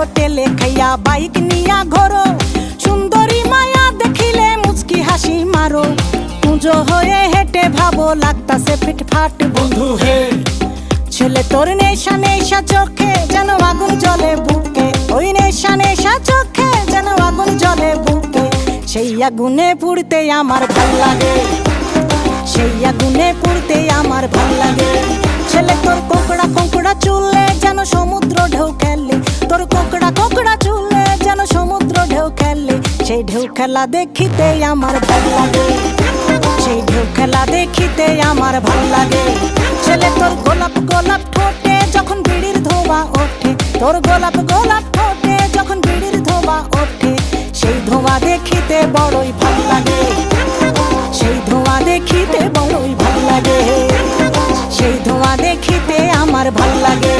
হোটেলে খাইয়া বাইক নিয়া ঘোরো, সুন্দরী মায়া দেখিলে মুচকি হাসি মারো, পুজো হয়ে হেঁটে ভাবো লাগতাছে ফিটফাট বন্ধু হে। ছেলে তোর নেশা নেশা চোখে যেন আগুন জ্বলে বুকে, ওই নেশা নেশা চোখে যেন আগুন জ্বলে বুকে, সেই আগুনে পুড়তে আমার ভাল লাগে, সেই আগুনে পুড়তে আমার ভাল লাগে। ছেলে তোর কোকড়া কোকড়া চুলে যেন সমুদ্র ঢেউ খেলে, তোর কোকড়া কোকড়া চুলে যেন সমুদ্র ঢেউ খেলে, সেই ঢেউ খেলা দেখিতে আমার ভাল লাগে, সেই ঢেউ খেলা দেখিতে আমার ভাল লাগে। ছেলে তোর গোলাপ গোলাপ ঠোঁটে যখন বিড়ির ধোঁয়া ওঠে, তোর গোলাপ গোলাপ ঠোঁটে যখন বিড়ির ধোঁয়া ওঠে, সেই ধোঁয়া দেখিতে বড়ই ভাল লাগে, সেই ধোঁয়া দেখিতে বড়ই ভাল লাগে, সেই ধোঁয়া দেখিতে আমার ভাল লাগে।